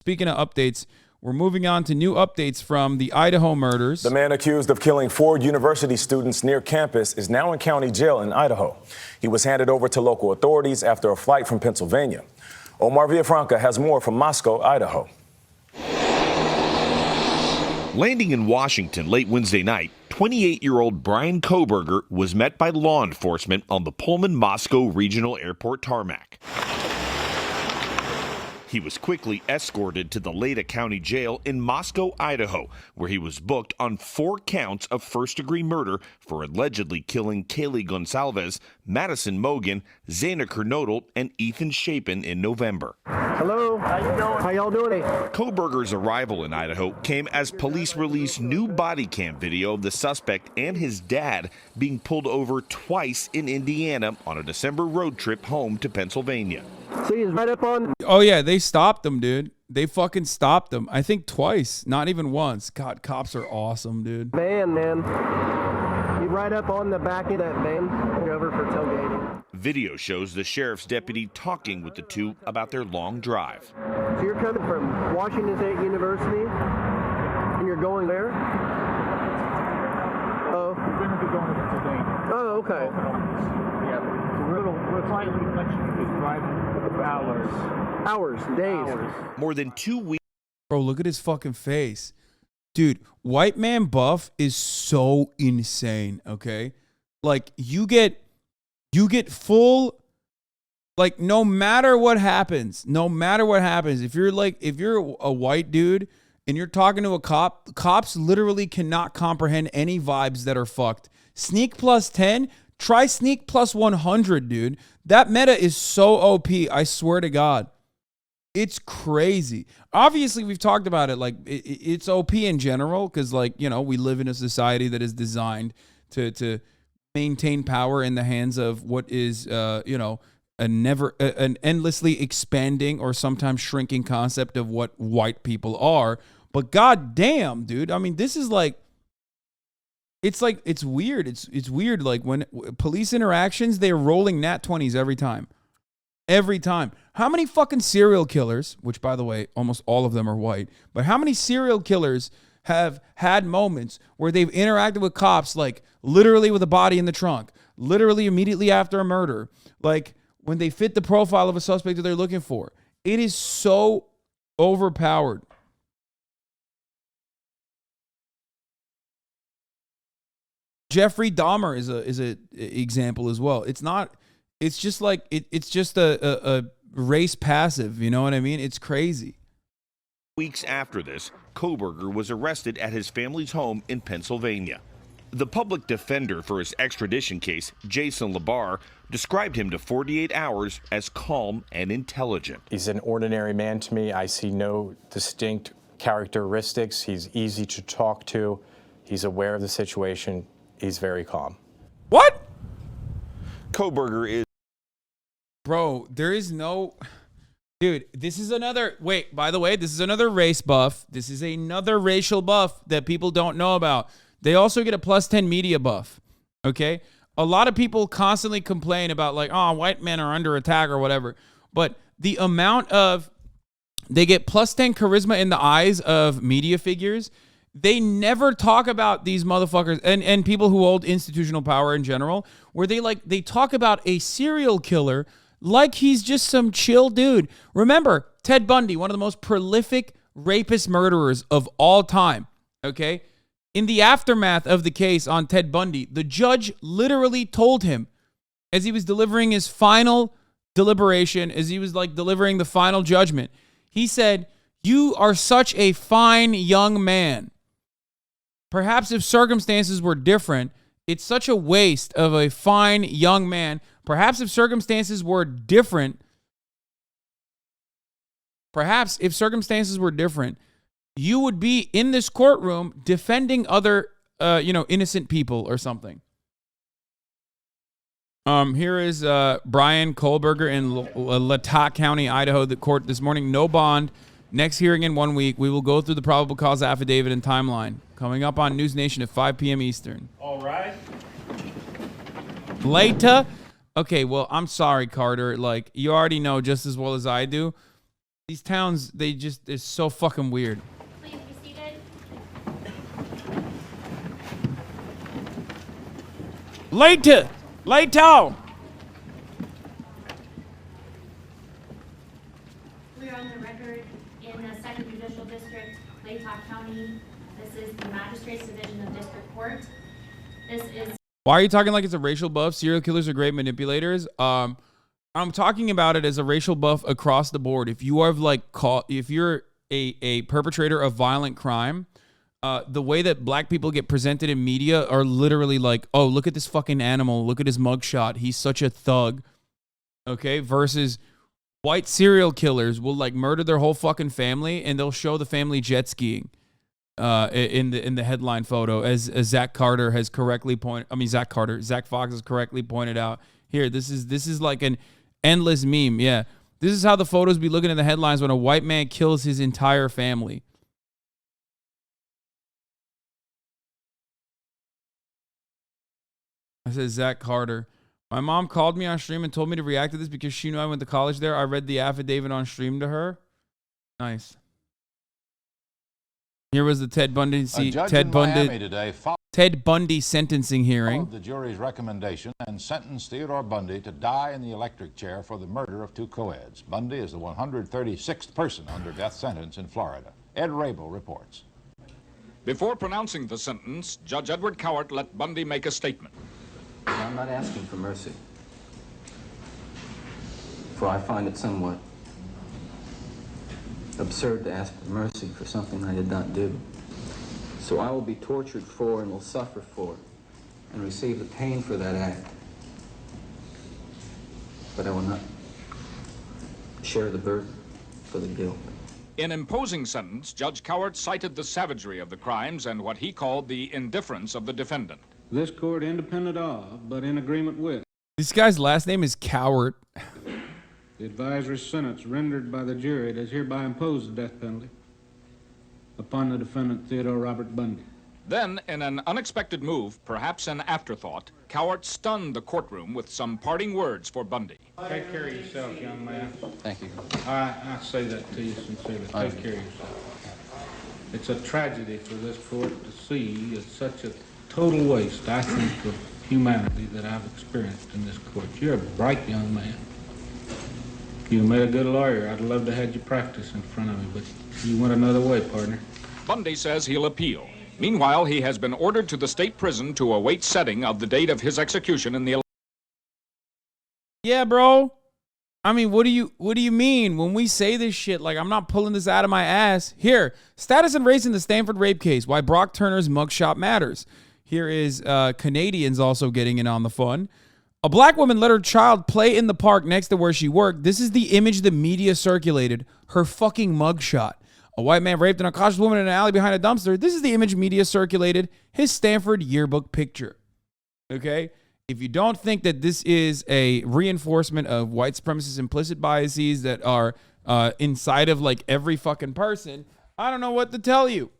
Speaking of updates, we're moving on to new updates from the Idaho murders. The man accused of killing 4 university students near campus is now in county jail in Idaho. He was handed over to local authorities after a flight from Pennsylvania. Omar Villafranca has more from Moscow, Idaho. Landing in Washington late Wednesday night, 28-year-old Brian Koberger was met by law enforcement on the Pullman-Moscow Regional Airport tarmac. He was quickly escorted to the Leda County Jail in Moscow, Idaho, where he was booked on 4 counts of first-degree murder for allegedly killing Kaylee Gonsalves, Madison Mogan, Zayna Kernodle, and Ethan Chapin in November. Hello, how you doing? How y'all doing? Koberger's arrival in Idaho came as police released new body cam video of the suspect and his dad being pulled over twice in Indiana on a December road trip home to Pennsylvania. So he's right up on. Oh, yeah, they stopped them, dude. They fucking stopped them. I think twice, not even once. God, cops are awesome, dude. Van, man. You right up on the back of that van. You're over for tailgating. Video shows the sheriff's deputy talking with the two about their long drive. So you're coming from Washington State University, and you're going there? Oh. We're going to be going to Pennsylvania. Oh, okay. Yeah. We're slightly touching the driving hours. Hours, days. Hours. More than 2 weeks. Bro, look at his fucking face. Dude, white man buff is so insane, okay? Like, you get full, like, no matter what happens, if you're a white dude and you're talking to a cop, cops literally cannot comprehend any vibes that are fucked. Sneak plus 10, try sneak plus 100, dude. That meta is so OP, I swear to God. It's crazy. Obviously, we've talked about it. Like, it's OP in general because, like, you know, we live in a society that is designed to maintain power in the hands of what is, you know, an endlessly expanding or sometimes shrinking concept of what white people are. But god damn, dude. I mean, this is like, it's weird. It's weird. Like, when police interactions, they're rolling nat 20s every time. Every time. How many fucking serial killers, which by the way, almost all of them are white, but how many serial killers have had moments where they've interacted with cops, like literally with a body in the trunk, literally immediately after a murder, like when they fit the profile of a suspect that they're looking for? It is so overpowered. Jeffrey Dahmer is a example as well. It's just like it's just a race passive, you know what I mean? It's crazy. Weeks after this, Koberger was arrested at his family's home in Pennsylvania. The public defender for his extradition case, Jason Labar, described him to 48 Hours as calm and intelligent. He's an ordinary man to me. I see no distinct characteristics. He's easy to talk to. He's aware of the situation. He's very calm. What? Koberger is... Bro, there is no... Dude, this is another... Wait, by the way, this is another race buff. This is another racial buff that people don't know about. They also get a plus 10 media buff, okay? A lot of people constantly complain about, like, oh, white men are under attack or whatever. But the amount of... They get plus 10 charisma in the eyes of media figures. They never talk about these motherfuckers and people who hold institutional power in general, where they talk about a serial killer like he's just some chill dude. Remember, Ted Bundy, one of the most prolific rapist murderers of all time, okay? In the aftermath of the case on Ted Bundy, the judge literally told him, as he was delivering his final deliberation, as he was like delivering the final judgment, he said, "You are such a fine young man. Perhaps if circumstances were different, it's such a waste of a fine young man. Perhaps if circumstances were different, you would be in this courtroom defending other, innocent people or something." Here is Brian Koberger in Latah County, Idaho, the court this morning. No bond. Next hearing in 1 week. We will go through the probable cause affidavit and timeline. Coming up on News Nation at 5 p.m. Eastern. All right. Later. Okay, well, I'm sorry, Carter. Like, you already know just as well as I do. These towns, they just, it's so fucking weird. Please be seated. Later! Later! We're on the record in the 2nd Judicial District, Latah County. This is the Magistrates Division of District Court. This is... Why are you talking like it's a racial buff? Serial killers are great manipulators. I'm talking about it as a racial buff across the board. If you are like if you're a perpetrator of violent crime, the way that black people get presented in media are literally like, oh, look at this fucking animal. Look at his mugshot. He's such a thug. Okay. Versus white serial killers will like murder their whole fucking family and they'll show the family jet skiing in the headline photo, as Zach Fox has correctly pointed out. Here, this is like an endless meme. Yeah. This is how the photos be looking in the headlines when a white man kills his entire family. I said, Zach Carter. My mom called me on stream and told me to react to this because she knew I went to college there. I read the affidavit on stream to her. Nice. Here was the Ted Bundy sentencing hearing. The jury's recommendation and sentenced Theodore Bundy to die in the electric chair for the murder of 2 co-eds. Bundy is the 136th person under death sentence in Florida. Ed Rabel reports. Before pronouncing the sentence, Judge Edward Cowart let Bundy make a statement. I'm not asking for mercy, for I find it somewhat absurd to ask for mercy for something I did not do. So I will be tortured for and will suffer for and receive the pain for that act. But I will not share the burden for the guilt. In imposing sentence, Judge Cowart cited the savagery of the crimes and what he called the indifference of the defendant. This court, independent of, but in agreement with. This guy's last name is Cowart. The advisory sentence rendered by the jury does hereby impose the death penalty upon the defendant Theodore Robert Bundy. Then, in an unexpected move, perhaps an afterthought, Cowart stunned the courtroom with some parting words for Bundy. Take care of yourself, young man. Thank you. I say that to you sincerely. Take care of yourself. It's a tragedy for this court to see such a total waste, I think, of humanity that I've experienced in this court. You're a bright young man. You made a good lawyer. I'd love to have you practice in front of me, but you went another way, partner. Bundy says he'll appeal. Meanwhile, he has been ordered to the state prison to await setting of the date of his execution in the... Yeah, bro. I mean, what do you mean when we say this shit? Like, I'm not pulling this out of my ass. Here, status and race in the Stanford rape case. Why Brock Turner's mugshot matters. Here is Canadians also getting in on the fun. A black woman let her child play in the park next to where she worked. This is the image the media circulated. Her fucking mugshot. A white man raped an unconscious woman in an alley behind a dumpster. This is the image media circulated. His Stanford yearbook picture. Okay? If you don't think that this is a reinforcement of white supremacist implicit biases that are inside of like every fucking person, I don't know what to tell you.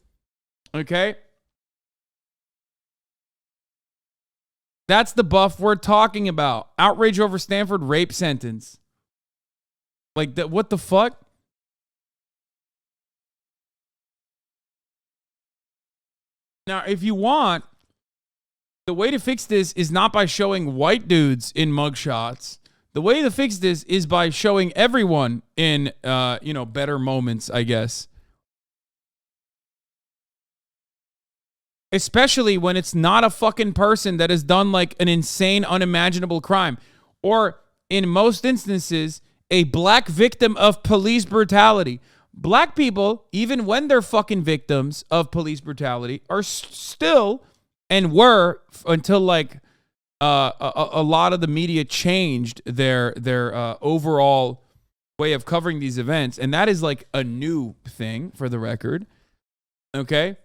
Okay? That's the buff we're talking about. Outrage over Stanford rape sentence. Like, that, what the fuck? Now, if you want, the way to fix this is not by showing white dudes in mugshots. The way to fix this is by showing everyone in, better moments, I guess. Especially when it's not a fucking person that has done like an insane, unimaginable crime. Or in most instances, a black victim of police brutality. Black people, even when they're fucking victims of police brutality, are still and were until like a lot of the media changed their overall way of covering these events. And that is like a new thing for the record. Okay?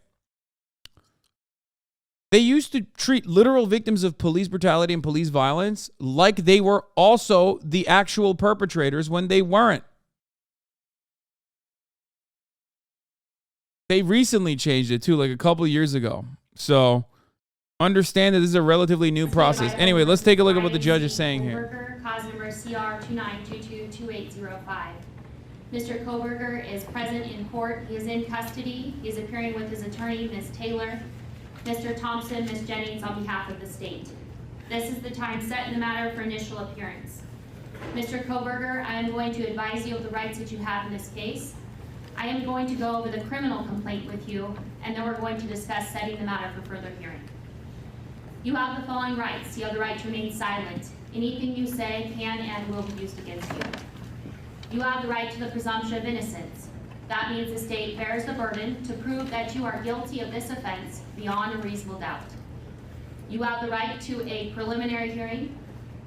They used to treat literal victims of police brutality and police violence like they were also the actual perpetrators when they weren't. They recently changed it too, like a couple years ago. So understand that this is a relatively new process. Anyway, let's take a look at what the judge is saying here. Cause number CR 29222805. Mr. Koberger is present in court. He is in custody. He is appearing with his attorney, Ms. Taylor, Mr. Thompson, Ms. Jennings, on behalf of the state. This is the time set in the matter for initial appearance. Mr. Koberger, I am going to advise you of the rights that you have in this case. I am going to go over the criminal complaint with you, and then we're going to discuss setting the matter for further hearing. You have the following rights. You have the right to remain silent. Anything you say can and will be used against you. You have the right to the presumption of innocence. That means the state bears the burden to prove that you are guilty of this offense beyond a reasonable doubt. You have the right to a preliminary hearing.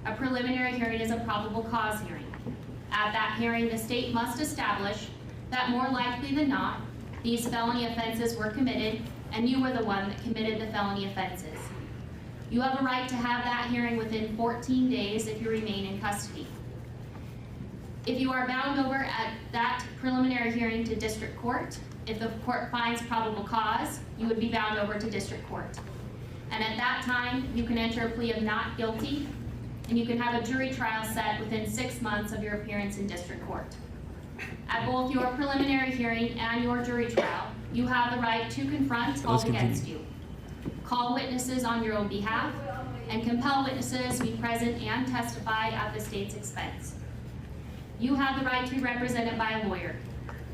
A preliminary hearing is a probable cause hearing. At that hearing, the state must establish that more likely than not, these felony offenses were committed and you were the one that committed the felony offenses. You have a right to have that hearing within 14 days if you remain in custody. If you are bound over at that preliminary hearing to district court, if the court finds probable cause, you would be bound over to district court. And at that time, you can enter a plea of not guilty, and you can have a jury trial set within 6 months of your appearance in district court. At both your preliminary hearing and your jury trial, you have the right to confront calls against you, call witnesses on your own behalf, and compel witnesses to be present and testify at the state's expense. You have the right to be represented by a lawyer.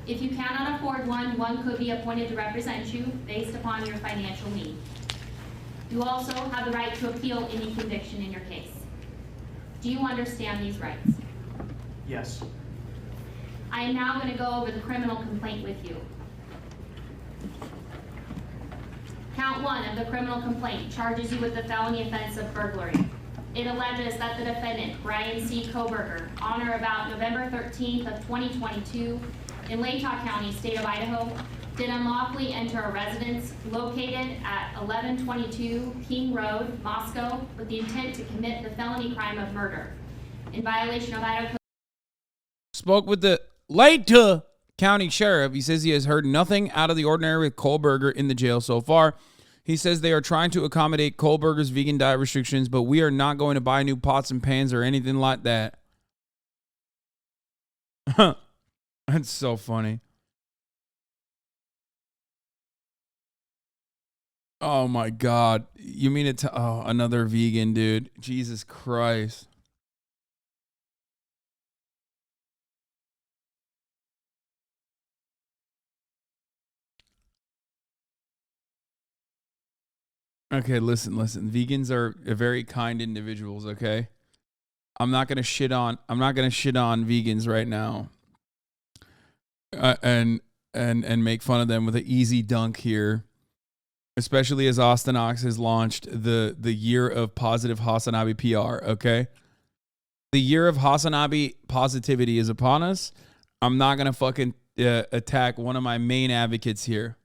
If you cannot afford one, one could be appointed to represent you based upon your financial need. You also have the right to appeal any conviction in your case. Do you understand these rights? Yes. I am now going to go over the criminal complaint with you. Count 1 of the criminal complaint charges you with the felony offense of burglary. It alleges that the defendant, Brian C. Koberger, on or about November 13th of 2022 in Latah County, state of Idaho, did unlawfully enter a residence located at 1122 King Road, Moscow, with the intent to commit the felony crime of murder in violation of Idaho. Spoke with the Latah County Sheriff. He says he has heard nothing out of the ordinary with Koberger in the jail so far. He says they are trying to accommodate Koberger's vegan diet restrictions, but we are not going to buy new pots and pans or anything like that. That's so funny. Oh my God. You mean it to another vegan dude. Jesus Christ. Okay, listen. Vegans are very kind individuals, okay? I'm not gonna shit on vegans right now. And make fun of them with an easy dunk here. Especially as Austin Ox has launched the year of positive HasanAbi PR, okay? The year of HasanAbi positivity is upon us. I'm not gonna fucking attack one of my main advocates here.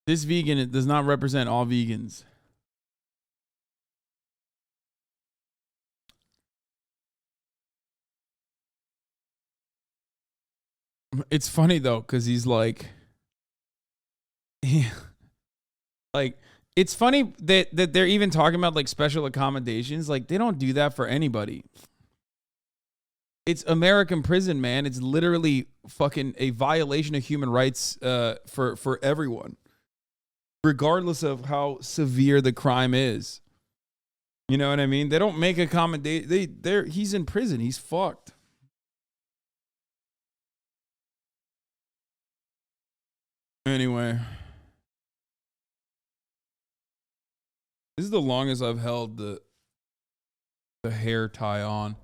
This vegan, it does not represent all vegans. It's funny though, because he's like, it's funny that they're even talking about like special accommodations. Like they don't do that for anybody. It's American prison, man. It's literally fucking a violation of human rights for everyone, regardless of how severe the crime is. You know what I mean? They don't make accommodation. He's in prison. He's fucked. Anyway, this is the longest I've held the hair tie on.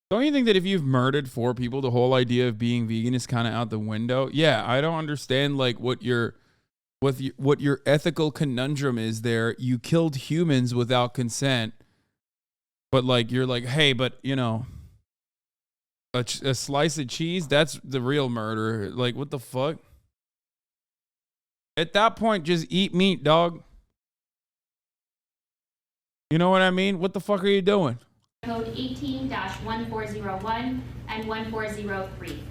Don't you think that if you've murdered 4 people, the whole idea of being vegan is kind of out the window? Yeah, I don't understand like what your ethical conundrum is there. You killed humans without consent, but like you're like, hey, but you know, a slice of cheese, that's the real murder. Like, what the fuck? At that point, just eat meat, dog. You know what I mean? What the fuck are you doing? Code 18-1401 and 1403.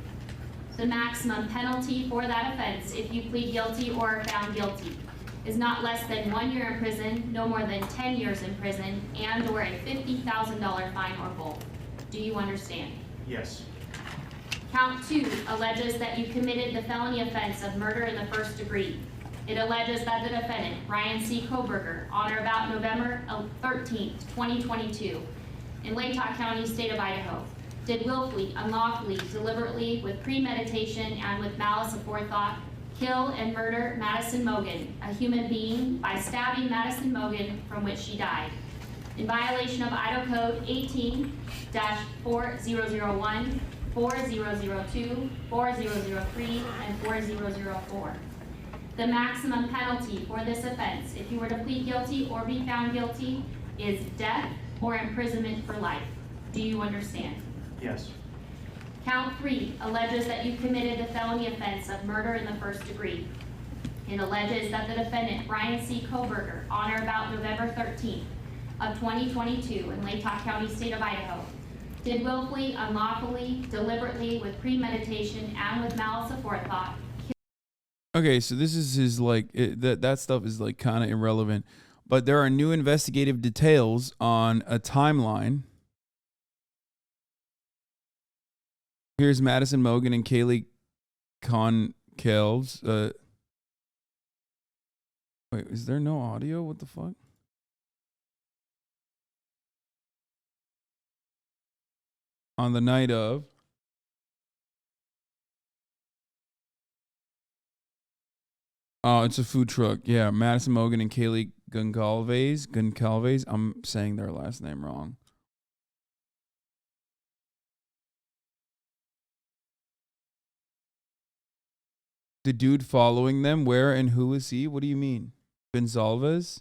The maximum penalty for that offense, if you plead guilty or are found guilty, is not less than 1 year in prison, no more than 10 years in prison, and or a $50,000 fine or both. Do you understand? Yes. Count 2 alleges that you committed the felony offense of murder in the first degree. It alleges that the defendant, Ryan C. Koberger, on or about November 13th, 2022, in Latah County, state of Idaho, did willfully, unlawfully, deliberately, with premeditation, and with malice aforethought, kill and murder Madison Mogen, a human being, by stabbing Madison Mogen, from which she died, in violation of Idaho Code 18-4001, 4002, 4003, and 4004. The maximum penalty for this offense, if you were to plead guilty or be found guilty, is death or imprisonment for life. Do you understand? Yes. Count 3 alleges that you committed the felony offense of murder in the first degree. It alleges that the defendant, Ryan C. Koberger, on or about November 13th of 2022 in Latah County, state of Idaho, did willfully, unlawfully, deliberately, with premeditation, and with malice aforethought. Okay, so this is his that stuff is like kind of irrelevant, but there are new investigative details on a timeline. Here's Madison Mogen and Kaylee Conkells. Wait, is there no audio? What the fuck? On the night of. Oh, it's a food truck. Yeah, Madison Mogen and Kaylee Goncalves. I'm saying their last name wrong. The dude following them, where and who is he? What do you mean? Gonzalez?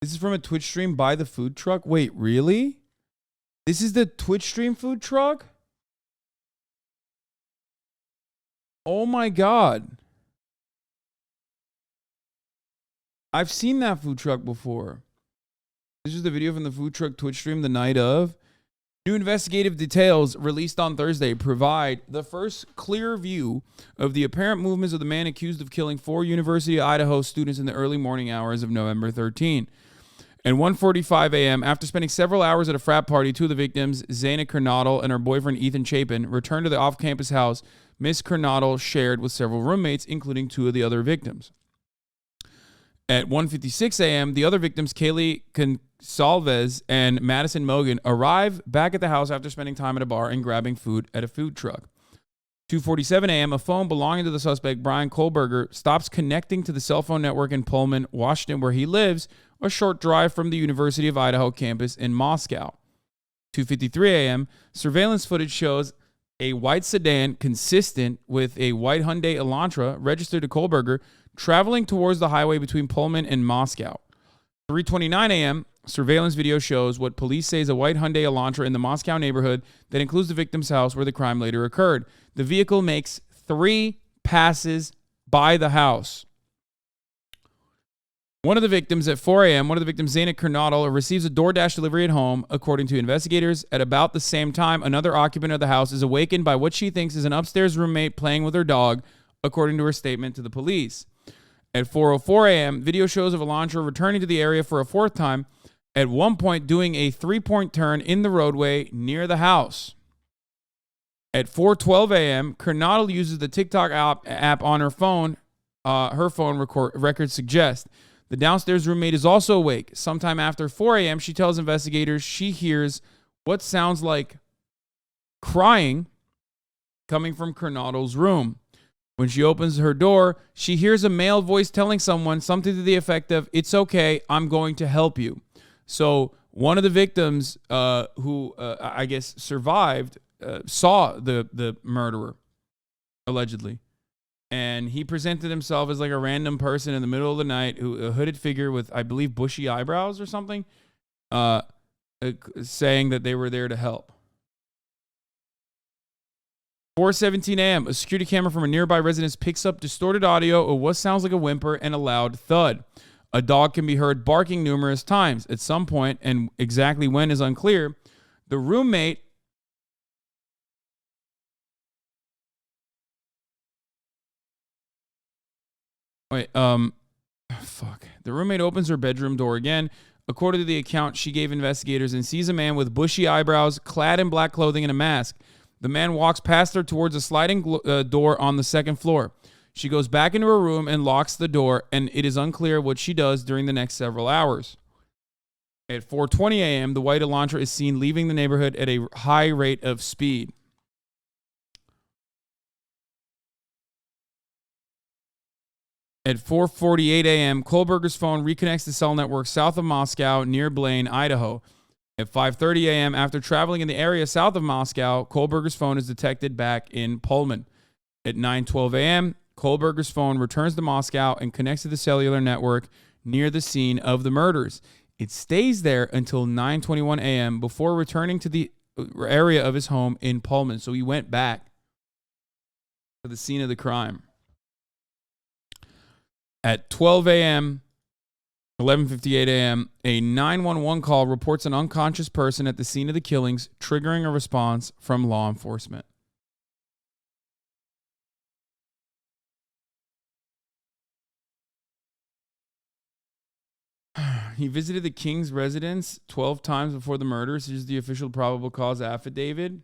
This is from a Twitch stream by the food truck? Wait, really? This is the Twitch stream food truck? Oh my God. I've seen that food truck before. This is the video from the food truck Twitch stream the night of. New investigative details released on Thursday provide the first clear view of the apparent movements of the man accused of killing 4 University of Idaho students in the early morning hours of November 13. At 1:45 a.m., after spending several hours at a frat party, 2 of the victims, Zaina Kernodle and her boyfriend Ethan Chapin, returned to the off-campus house Miss Kernodle shared with several roommates, including 2 of the other victims. At 1:56 a.m., the other victims, Kaylee Consalves and Madison Mogen, arrive back at the house after spending time at a bar and grabbing food at a food truck. 2:47 a.m., a phone belonging to the suspect, Brian Kohlberger, stops connecting to the cell phone network in Pullman, Washington, where he lives, a short drive from the University of Idaho campus in Moscow. 2:53 a.m., surveillance footage shows a white sedan consistent with a white Hyundai Elantra registered to Kohlberger traveling towards the highway between Pullman and Moscow. 3:29 a.m., surveillance video shows what police say is a white Hyundai Elantra in the Moscow neighborhood that includes the victim's house where the crime later occurred. The vehicle makes 3 passes by the house. One of the victims at 4 a.m., Zaina Kernodle, receives a DoorDash delivery at home. According to investigators, at about the same time, another occupant of the house is awakened by what she thinks is an upstairs roommate playing with her dog, according to her statement to the police. At 4:04 a.m., video shows of Elantra returning to the area for a 4th time, at one point doing a 3-point turn in the roadway near the house. At 4:12 a.m., Kernodle uses the TikTok app on her phone. Records suggest. The downstairs roommate is also awake. Sometime after 4 a.m., she tells investigators she hears what sounds like crying coming from Kernodle's room. When she opens her door, she hears a male voice telling someone something to the effect of, "It's okay, I'm going to help you." So one of the victims who I guess survived saw the murderer, allegedly. And he presented himself as like a random person in the middle of the night, a hooded figure with, I believe, bushy eyebrows or something, saying that they were there to help. 4:17 a.m. A security camera from a nearby residence picks up distorted audio of what sounds like a whimper and a loud thud. A dog can be heard barking numerous times. At some point, and exactly when is unclear, the roommate The roommate opens her bedroom door again. According to the account she gave investigators, and sees a man with bushy eyebrows, clad in black clothing and a mask. The man walks past her towards a sliding door on the second floor. She goes back into her room and locks the door, and it is unclear what she does during the next several hours. At 4:20 a.m., the white Elantra is seen leaving the neighborhood at a high rate of speed. At 4:48 a.m., Kohlberger's phone reconnects the cell network south of Moscow near Blaine, Idaho. At 5:30 a.m., after traveling in the area south of Moscow, Kohlberger's phone is detected back in Pullman. At 9:12 a.m., Kohlberger's phone returns to Moscow and connects to the cellular network near the scene of the murders. It stays there until 9:21 a.m. before returning to the area of his home in Pullman. So he went back to the scene of the crime. At 12 a.m., 11:58 a.m., a 911 call reports an unconscious person at the scene of the killings, triggering a response from law enforcement. He visited the King's residence 12 times before the murders. Here's the official probable cause affidavit.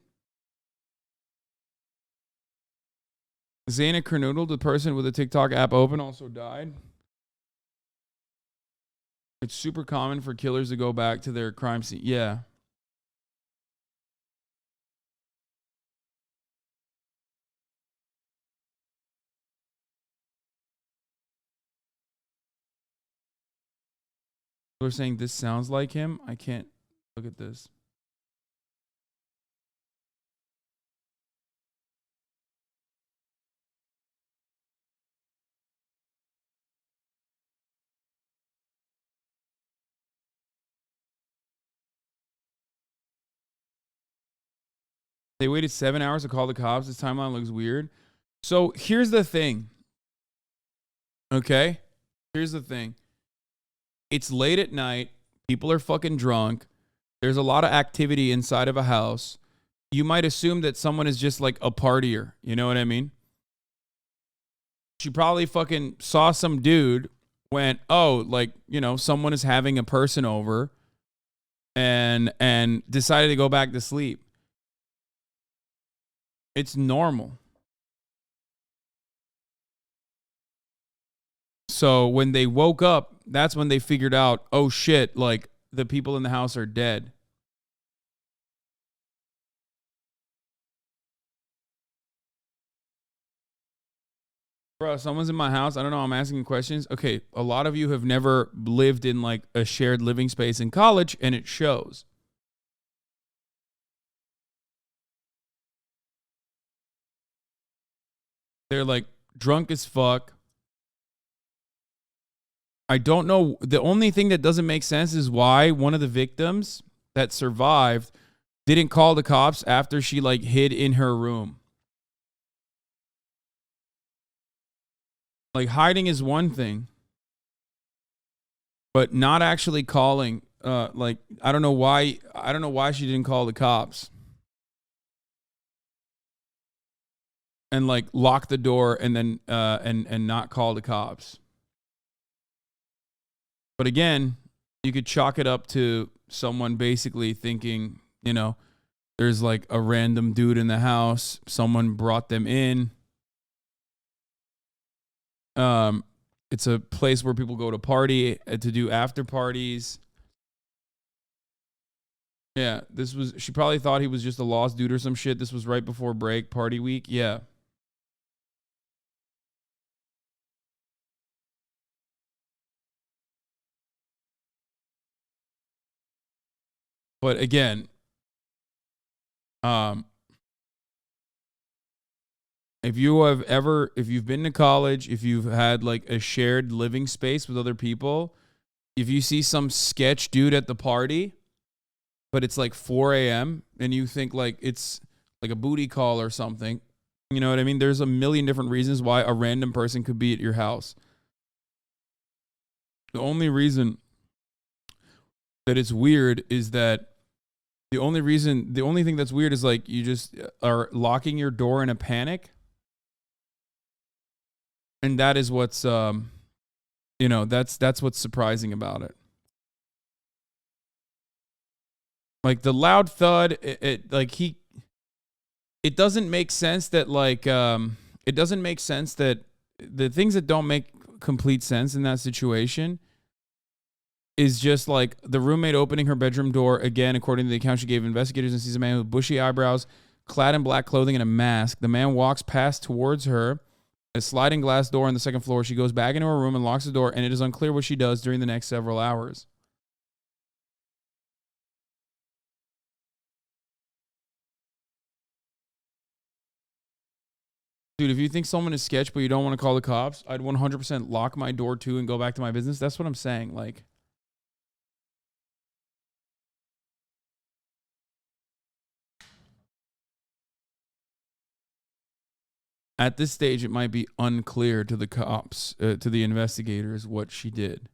Zana Kernoodle, the person with the TikTok app open, also died. It's super common for killers to go back to their crime scene. Yeah. They're saying this sounds like him. I can't look at this. They waited 7 hours to call the cops. This timeline looks weird. So here's the thing. Okay? Here's the thing. It's late at night. People are fucking drunk. There's a lot of activity inside of a house. You might assume that someone is just like a partier. You know what I mean? She probably fucking saw some dude, went, oh, like, you know, someone is having a person over, and decided to go back to sleep. It's normal. So when they woke up, that's when they figured out, oh shit, like the people in the house are dead. Bro, someone's in my house. I don't know. I'm asking questions. Okay, a lot of you have never lived in like a shared living space in college, and it shows. They're like drunk as fuck. I don't know. The only thing that doesn't make sense is why one of the victims that survived didn't call the cops after she like hid in her room. Like hiding is one thing, but not actually calling. Like I don't know why she didn't call the cops. And like lock the door and then and not call the cops. But again, you could chalk it up to someone basically thinking, you know, there's like a random dude in the house. Someone brought them in. It's a place where people go to party, to do after parties. Yeah, she probably thought he was just a lost dude or some shit. This was right before break, party week. Yeah. But again, if you've been to college, if you've had like a shared living space with other people, if you see some sketch dude at the party, but it's like 4 a.m. and you think like it's like a booty call or something, You know what I mean? There's a million different reasons why a random person could be at your house. The only reason that it's weird is that the only thing that's weird is like you just are locking your door in a panic. And that is what's, that's what's surprising about it. Like the loud thud, it doesn't make sense that it doesn't make sense that the things that don't make complete sense in that situation is just like the roommate opening her bedroom door again, according to the account she gave investigators, and sees a man with bushy eyebrows, clad in black clothing and a mask. The man walks past towards her, a sliding glass door on the second floor. She goes back into her room and locks the door, and it is unclear what she does during the next several hours. Dude, if you think someone is sketch but you don't want to call the cops, I'd 100% lock my door too and go back to my business. That's what I'm saying. Like, at this stage, it might be unclear to the cops, to the investigators, what she did.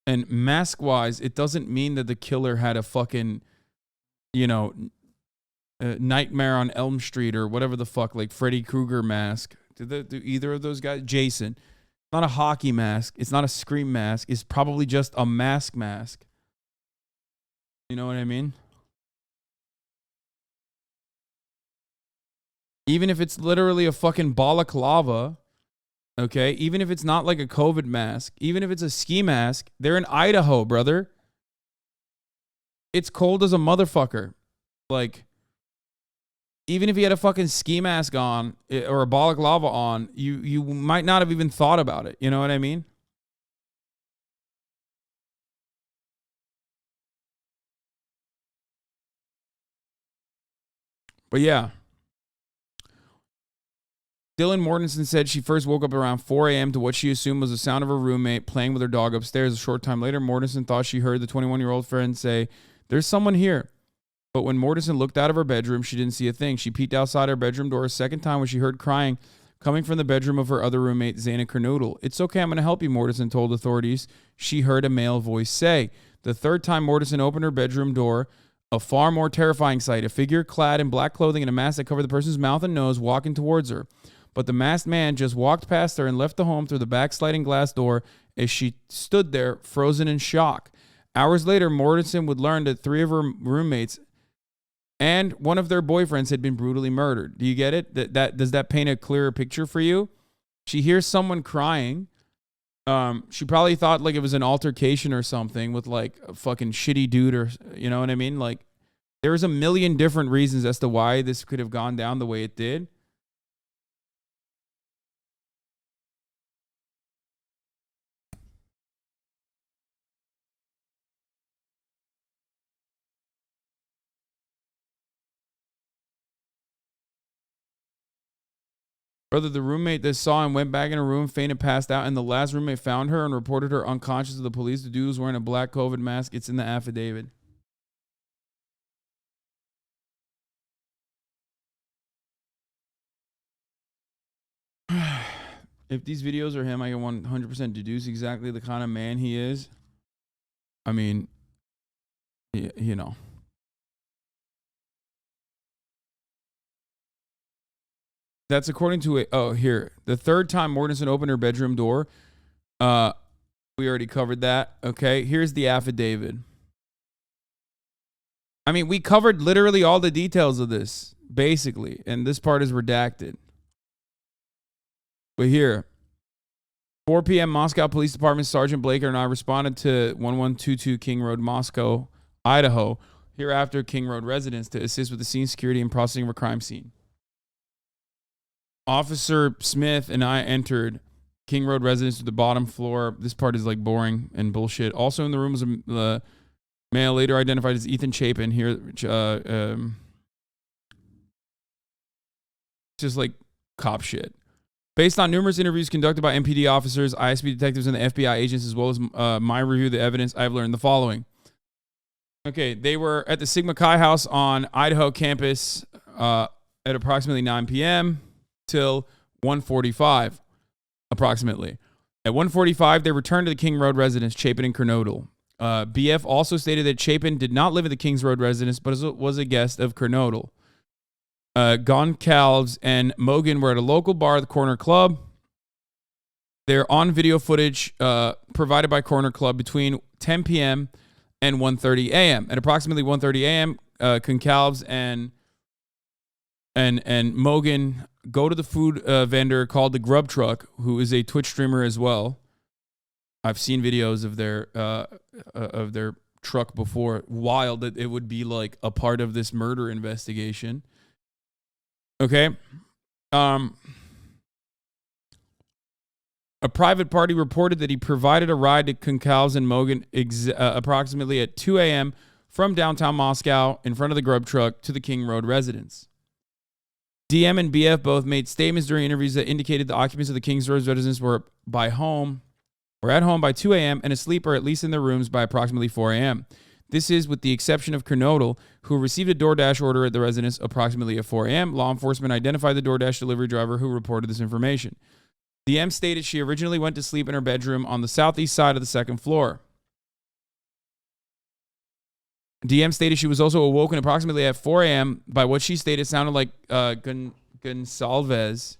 And mask-wise, it doesn't mean that the killer had a fucking, Nightmare on Elm Street or whatever the fuck, like Freddy Krueger mask. Do either of those guys? Jason. Not a hockey mask. It's not a Scream mask. It's probably just a mask. You know what I mean? Even if it's literally a fucking balaclava, okay? Even if it's not like a COVID mask, even if it's a ski mask, they're in Idaho, brother. It's cold as a motherfucker. Like, even if he had a fucking ski mask on or a balaclava on, you might not have even thought about it. You know what I mean? But yeah. Dylan Mortensen said she first woke up around 4 a.m. to what she assumed was the sound of her roommate playing with her dog upstairs. A short time later, Mortensen thought she heard the 21-year-old friend say, "There's someone here." But when Mortensen looked out of her bedroom, she didn't see a thing. She peeked outside her bedroom door a second time when she heard crying coming from the bedroom of her other roommate, Zana Kernoodle. "It's okay, I'm going to help you," Mortensen told authorities. She heard a male voice say. The third time Mortensen opened her bedroom door, a far more terrifying sight, a figure clad in black clothing and a mask that covered the person's mouth and nose walking towards her. But the masked man just walked past her and left the home through the back sliding glass door as she stood there, frozen in shock. Hours later, Mortensen would learn that 3 of her roommates and one of their boyfriends had been brutally murdered. Do you get it? Does that paint a clearer picture for you? She hears someone crying. She probably thought like it was an altercation or something with like a fucking shitty dude or, you know what I mean? Like, there's a million different reasons as to why this could have gone down the way it did. Brother, the roommate that saw him went back in her room, fainted, passed out, and the last roommate found her and reported her unconscious to the police. The dude was wearing a black COVID mask. It's in the affidavit. If these videos are him, I can 100% deduce exactly the kind of man he is. I mean, you know. That's according to here. The third time Mortensen opened her bedroom door. We already covered that. Okay, here's the affidavit. I mean, we covered literally all the details of this, basically, and this part is redacted. But here, 4 p.m. Moscow Police Department Sergeant Blaker and I responded to 1122 King Road, Moscow, Idaho, hereafter King Road residents, to assist with the scene security and processing of a crime scene. Officer Smith and I entered King Road residence to the bottom floor. This part is like boring and bullshit. Also in the room was a male later identified as Ethan Chapin. Here, just like cop shit. Based on numerous interviews conducted by MPD officers, ISP detectives, and the FBI agents, as well as my review of the evidence, I've learned the following. Okay, they were at the Sigma Chi House on Idaho campus at approximately 9 p.m. till 1:45, approximately. At 1:45, they returned to the King Road residence, Chapin and Kernodle. BF also stated that Chapin did not live at the Kings Road residence, but was a guest of Kernodle. Goncalves and Mogan were at a local bar, the Corner Club. They're on video footage provided by Corner Club between 10 p.m. and 1:30 a.m. At approximately 1:30 a.m., Goncalves and Mogan go to the food vendor called the Grub Truck, who is a Twitch streamer as well. I've seen videos of their truck before. Wild that it would be like a part of this murder investigation. Okay. A private party reported that he provided a ride to Goncalves and Mogan approximately at 2 a.m. from downtown Moscow in front of the Grub Truck to the King Road residence. DM and BF both made statements during interviews that indicated the occupants of the Kings Road residence were at home by 2 a.m. and asleep or at least in their rooms by approximately 4 a.m. This is with the exception of Kernodle, who received a DoorDash order at the residence approximately at 4 a.m. Law enforcement identified the DoorDash delivery driver who reported this information. DM stated she originally went to sleep in her bedroom on the southeast side of the second floor. DM stated she was also awoken approximately at 4 a.m. by what she stated sounded like Gonsalves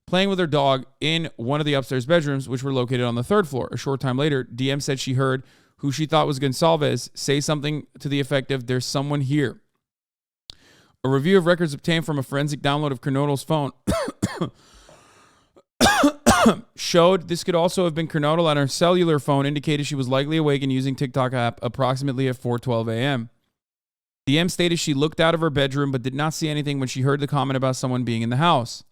playing with her dog in one of the upstairs bedrooms, which were located on the third floor. A short time later, DM said she heard who she thought was Gonsalves say something to the effect of, "There's someone here." A review of records obtained from a forensic download of Kernodle's phone showed this could also have been Kernodle on her cellular phone, indicated she was likely awake and using TikTok app approximately at 4:12 a.m. DM stated she looked out of her bedroom but did not see anything when she heard the comment about someone being in the house.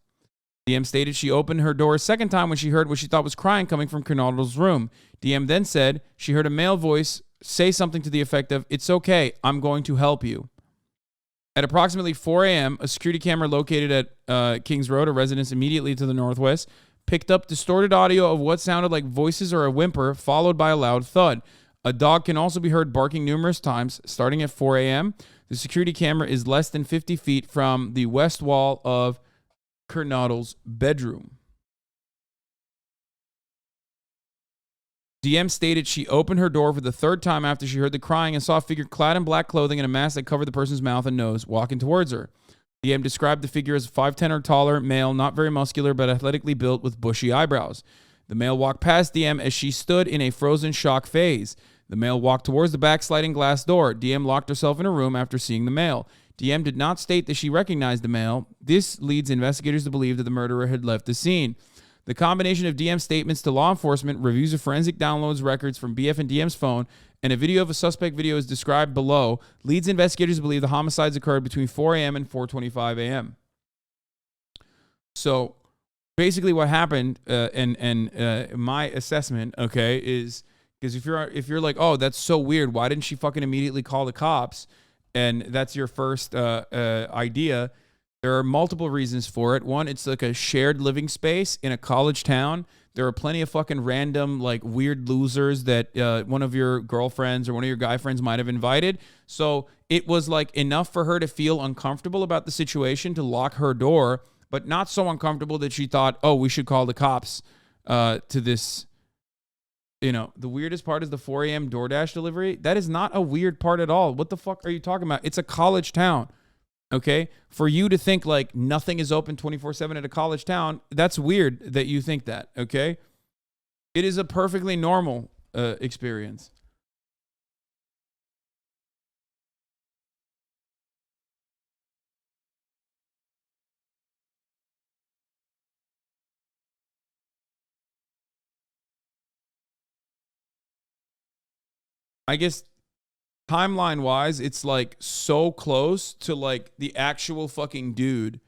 DM stated she opened her door a second time when she heard what she thought was crying coming from Kernodle's room. DM then said she heard a male voice say something to the effect of, "It's okay, I'm going to help you." At approximately 4 a.m., a security camera located at Kings Road, a residence immediately to the northwest, picked up distorted audio of what sounded like voices or a whimper, followed by a loud thud. A dog can also be heard barking numerous times, starting at 4 a.m. The security camera is less than 50 feet from the west wall of Kernodle's bedroom. DM stated she opened her door for the third time after she heard the crying and saw a figure clad in black clothing and a mask that covered the person's mouth and nose walking towards her. DM described the figure as 5'10" or taller, male, not very muscular, but athletically built with bushy eyebrows. The male walked past DM as she stood in a frozen shock phase. The male walked towards the backsliding glass door. DM locked herself in a room after seeing the male. DM did not state that she recognized the male. This leads investigators to believe that the murderer had left the scene. The combination of DM's statements to law enforcement, reviews of forensic downloads records from BF and DM's phone, and a video of a suspect video is described below, leads investigators to believe the homicides occurred between 4 a.m. and 4:25 a.m. So basically what happened, and my assessment, okay, is because if you're like, oh, that's so weird, why didn't she fucking immediately call the cops? And that's your first idea. There are multiple reasons for it. One, it's like a shared living space in a college town. There are plenty of fucking random, like, weird losers that one of your girlfriends or one of your guy friends might have invited. So it was, like, enough for her to feel uncomfortable about the situation to lock her door, but not so uncomfortable that she thought, oh, we should call the cops to this. You know, the weirdest part is the 4 a.m. DoorDash delivery. That is not a weird part at all. What the fuck are you talking about? It's a college town. Okay, for you to think like nothing is open 24/7 at a college town, that's weird that you think that, okay? It is a perfectly normal experience. I guess timeline wise, it's like so close to like the actual fucking dude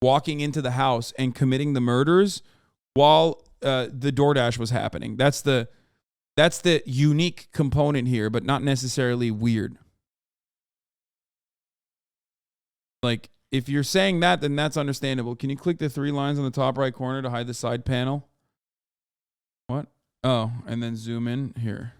walking into the house and committing the murders while the DoorDash was happening. That's the unique component here, but not necessarily weird. Like, if you're saying that, then that's understandable. Can you click the 3 lines on the top right corner to hide the side panel? What? Oh, and then zoom in here.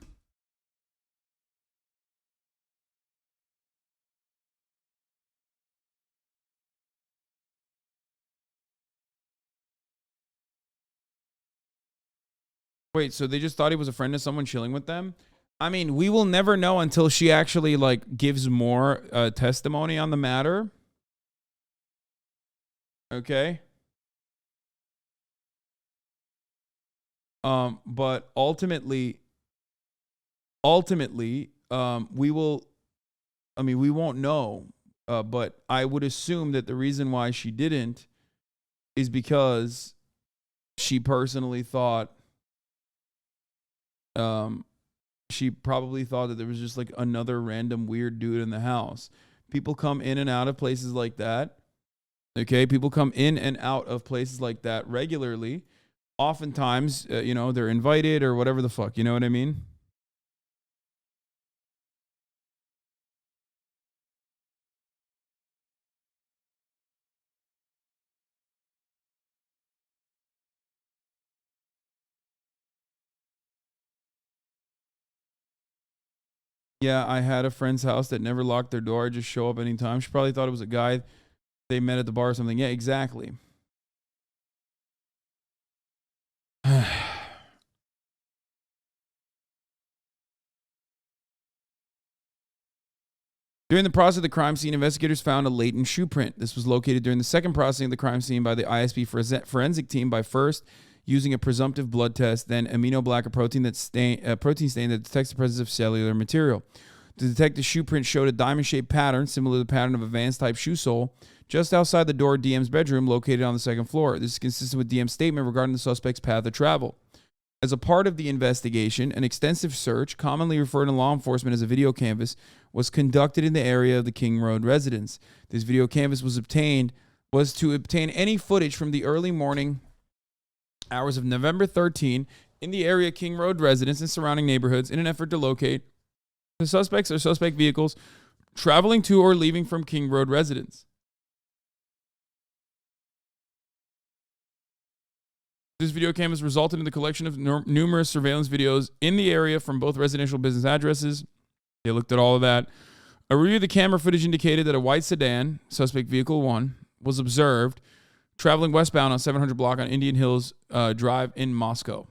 Wait, so they just thought he was a friend of someone chilling with them? I mean, we will never know until she actually like gives more testimony on the matter. Okay. But ultimately, we will. I mean, we won't know. But I would assume that the reason why she didn't is because she personally thought. She probably thought that there was just like another random weird dude in the house. People come in and out of places like that. Okay, people come in and out of places like that regularly. Oftentimes, they're invited or whatever the fuck. You know what I mean? Yeah, I had a friend's house that never locked their door. Just show up anytime. She probably thought it was a guy they met at the bar or something. Yeah, exactly. During the process of the crime scene, investigators found a latent shoe print. This was located during the second processing of the crime scene by the ISP forensic team by first using a presumptive blood test, then aminoblack, a protein stain that detects the presence of cellular material. To detect the shoe print showed a diamond-shaped pattern similar to the pattern of a Vans-type shoe sole just outside the door of DM's bedroom located on the second floor. This is consistent with DM's statement regarding the suspect's path of travel. As a part of the investigation, an extensive search, commonly referred to law enforcement as a video canvas, was conducted in the area of the King Road residence. This video canvas was to obtain any footage from the early morning hours of November 13 in the area King Road residence and surrounding neighborhoods in an effort to locate the suspects or suspect vehicles traveling to or leaving from King Road residence. This video canvas resulted in the collection of numerous surveillance videos in the area from both residential business addresses. They looked at all of that. A review of the camera footage indicated that a white sedan, suspect vehicle 1, was observed traveling westbound on 700 block on Indian Hills Drive in Moscow.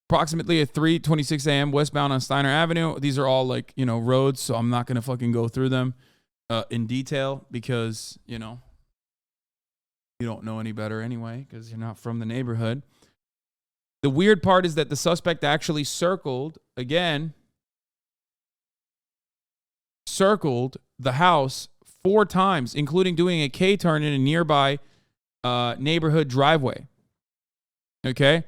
Approximately at 3:26 a.m. westbound on Steiner Avenue. These are all roads, so I'm not going to fucking go through them in detail because, you don't know any better anyway because you're not from the neighborhood. The weird part is that the suspect actually circled the house 4 times, including doing a K-turn in a nearby neighborhood driveway. Okay?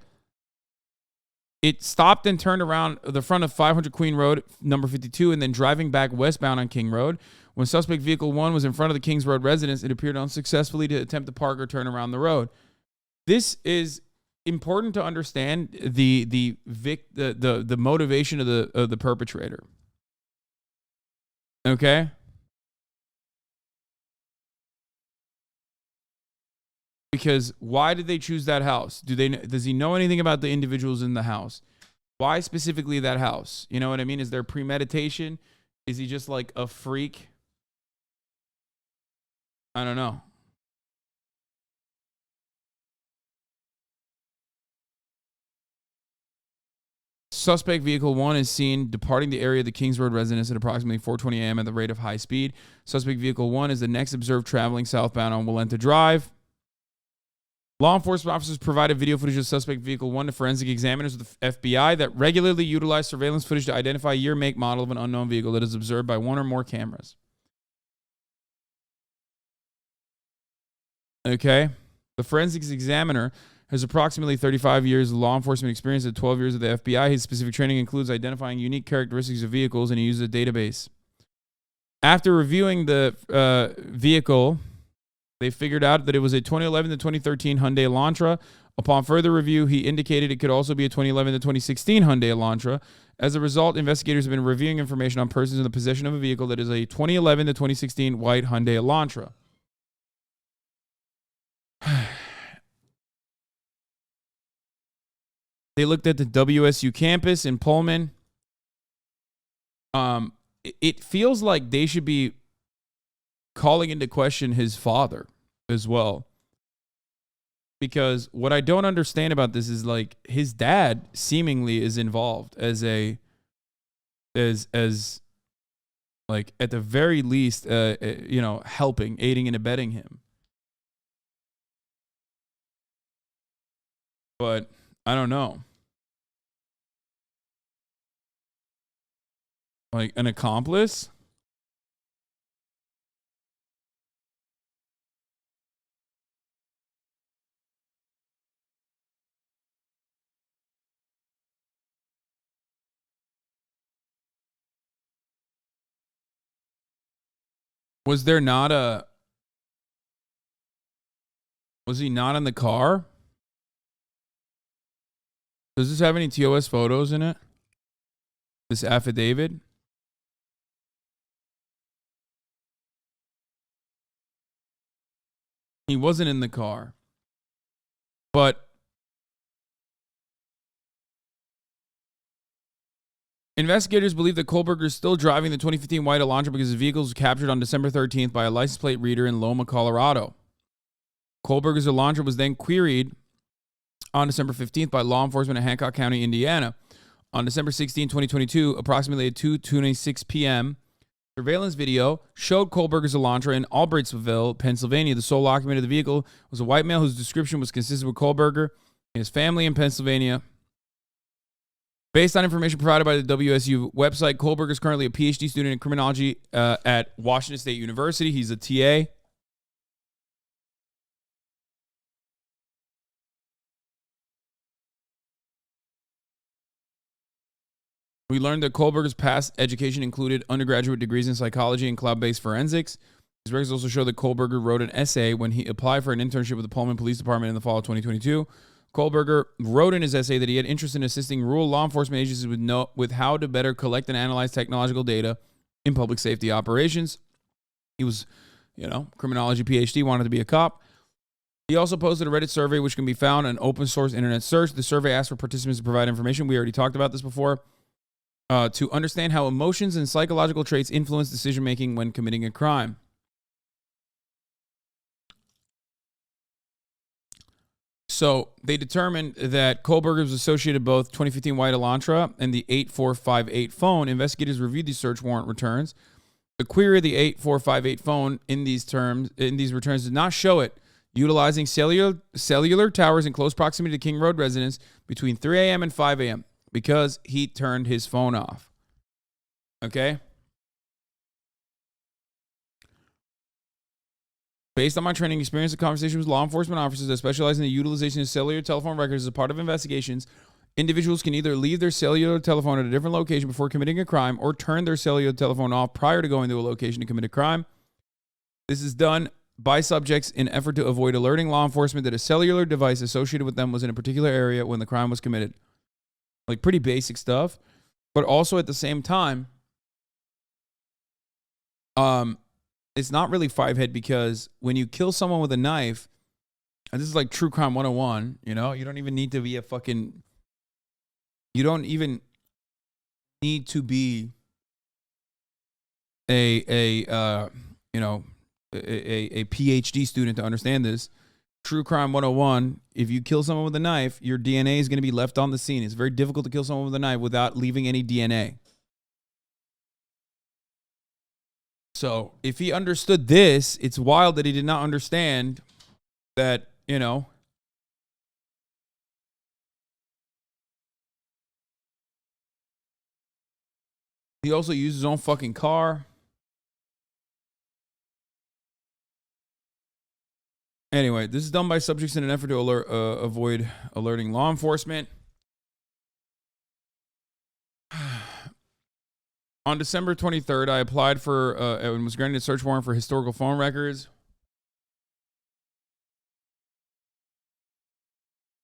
It stopped and turned around the front of 500 Queen Road, number 52, and then driving back westbound on King Road. When suspect vehicle 1 was in front of the Kings Road residence, it appeared unsuccessfully to attempt to park or turn around the road. This is important to understand the motivation of the perpetrator. Okay? Because why did they choose that house? Does he know anything about the individuals in the house? Why specifically that house? You know what I mean? Is there premeditation? Is he just like a freak? I don't know. Suspect vehicle 1 is seen departing the area of the Kings Road residence at approximately 4:20 a.m. at the rate of high speed. Suspect vehicle 1 is the next observed traveling southbound on Walenta Drive. Law enforcement officers provided video footage of suspect vehicle 1 to forensic examiners of the FBI that regularly utilize surveillance footage to identify year, make, model of an unknown vehicle that is observed by one or more cameras. Okay. The forensics examiner has approximately 35 years of law enforcement experience and 12 years of the FBI. His specific training includes identifying unique characteristics of vehicles, and he uses a database. After reviewing the vehicle, they figured out that it was a 2011 to 2013 Hyundai Elantra. Upon further review, he indicated it could also be a 2011 to 2016 Hyundai Elantra. As a result, investigators have been reviewing information on persons in the possession of a vehicle that is a 2011 to 2016 white Hyundai Elantra. They looked at the WSU campus in Pullman. It feels like they should be calling into question his father as well. because what I don't understand about this is like his dad seemingly is involved as like at the very least, helping, aiding and abetting him. But I don't know. Like an accomplice? Was he not in the car? Does this have any TOS photos in it? This affidavit? He wasn't in the car. But investigators believe that Kohlberger is still driving the 2015 white Elantra because his vehicle was captured on December 13th by a license plate reader in Loma, Colorado. Kohlberger's Elantra was then queried on December 15th by law enforcement in Hancock County, Indiana. On December 16, 2022, approximately at 2:26 p.m., surveillance video showed Kohlberger's Elantra in Albrightsville, Pennsylvania. The sole occupant of the vehicle was a white male whose description was consistent with Kohlberger and his family in Pennsylvania. Based on information provided by the WSU website, Kohlberger is currently a PhD student in criminology at Washington State University. He's a TA. We learned that Kohlberger's past education included undergraduate degrees in psychology and cloud-based forensics. These records also show that Kohlberger wrote an essay when he applied for an internship with the Pullman Police Department in the fall of 2022. Kohlberger wrote in his essay that he had interest in assisting rural law enforcement agencies with how to better collect and analyze technological data in public safety operations. He was, criminology PhD, wanted to be a cop. He also posted a Reddit survey, which can be found on open source internet search. The survey asked for participants to provide information. We already talked about this before. To understand how emotions and psychological traits influence decision-making when committing a crime. So they determined that Kohlberger was associated with both 2015 white Elantra and the 8458 phone. Investigators reviewed these search warrant returns. The query of the 8458 phone in these returns did not show it utilizing cellular towers in close proximity to King Road residence between 3 a.m. and 5 a.m. because he turned his phone off. Okay? Based on my training experience and conversation with law enforcement officers that specialize in the utilization of cellular telephone records as a part of investigations, individuals can either leave their cellular telephone at a different location before committing a crime or turn their cellular telephone off prior to going to a location to commit a crime. This is done by subjects in effort to avoid alerting law enforcement that a cellular device associated with them was in a particular area when the crime was committed. Like pretty basic stuff, but also at the same time, it's not really five-head because when you kill someone with a knife, and this is like true crime 101, you don't even need to be you don't even need to be a PhD student to understand this. True crime 101, if you kill someone with a knife, your DNA is going to be left on the scene. It's very difficult to kill someone with a knife without leaving any DNA. So if he understood this, it's wild that he did not understand that, he also used his own fucking car. Anyway, this is done by subjects in an effort to avoid alerting law enforcement. On December 23rd, I applied for and was granted a search warrant for historical phone records.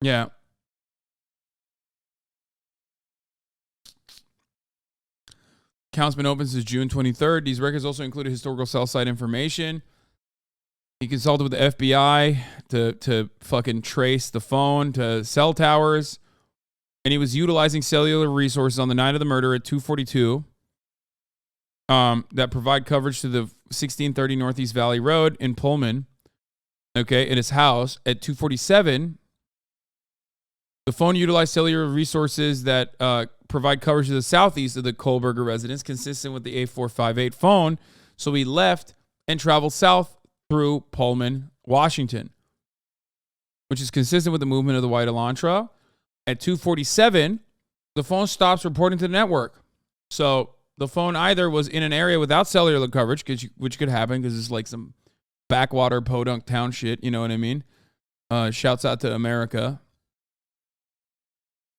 Yeah. Account's been open since June 23rd. These records also included historical cell site information. He consulted with the FBI to fucking trace the phone to cell towers. And he was utilizing cellular resources on the night of the murder at 2:42 that provide coverage to the 1630 Northeast Valley Road in Pullman. okay, in his house at 2:47. The phone utilized cellular resources that provide coverage to the southeast of the Kohlberger residence, consistent with the 8458 phone. So he left and traveled south through Pullman, Washington, which is consistent with the movement of the white Elantra. At 2:47, the phone stops reporting to the network. So the phone either was in an area without cellular coverage, which could happen because it's like some backwater podunk town shit, you know what I mean? Shouts out to America.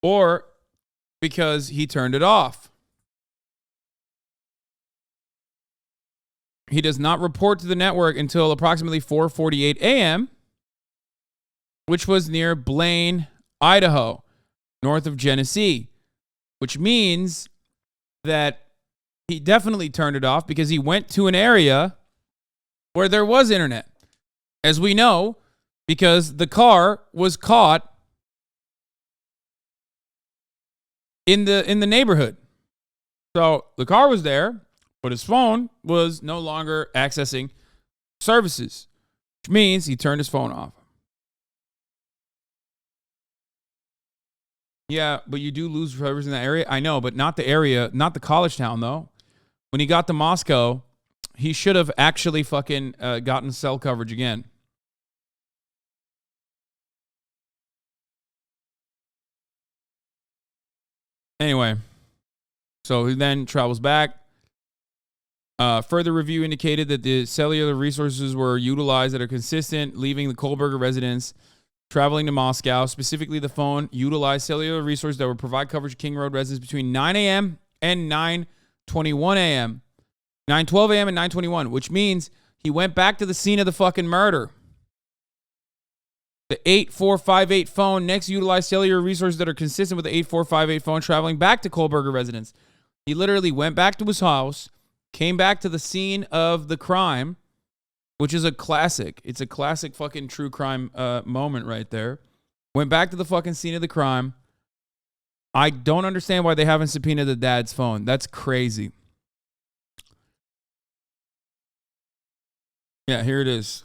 Or because he turned it off. He does not report to the network until approximately 4:48 a.m., which was near Blaine, Idaho, north of Genesee, which means that he definitely turned it off because he went to an area where there was internet. As we know, because the car was caught in the neighborhood. So the car was there, but his phone was no longer accessing services, which means he turned his phone off. Yeah, but you do lose service in that area. I know, but not the area, not the college town, though. When he got to Moscow, he should have actually fucking gotten cell coverage again. Anyway, so he then travels back. Further review indicated that the cellular resources were utilized that are consistent, leaving the Kohlberger residence, traveling to Moscow. Specifically, the phone utilized cellular resources that would provide coverage to King Road residents between 9 a.m. and 9:21 a.m. 9:12 a.m. and 9:21, which means he went back to the scene of the fucking murder. The 8458 phone next utilized cellular resources that are consistent with the 8458 phone traveling back to Kohlberger residence. He literally went back to his house, came back to the scene of the crime, which is a classic. It's a classic fucking true crime moment right there. Went back to the fucking scene of the crime. I don't understand why they haven't subpoenaed the dad's phone. That's crazy. Yeah, here it is.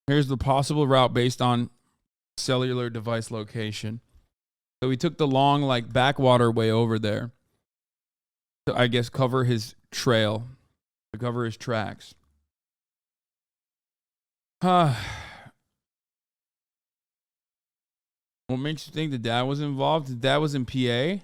Here's the possible route based on cellular device location. So he took the long, like, backwater way over there to, I guess, cover his trail, to cover his tracks. What makes you think the dad was involved? The dad was in PA?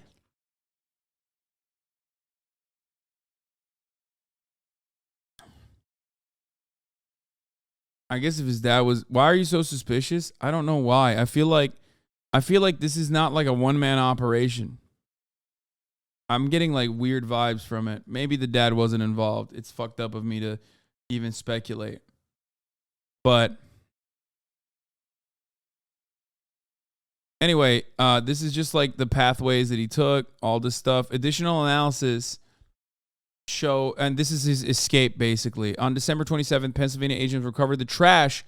I guess if his dad was, why are you so suspicious? I don't know why. I feel like this is not like a one-man operation. I'm getting like weird vibes from it. Maybe the dad wasn't involved. It's fucked up of me to even speculate. But anyway, this is just like the pathways that he took, all this stuff. Additional analysis show, and this is his escape basically. On December 27th, Pennsylvania agents recovered the trash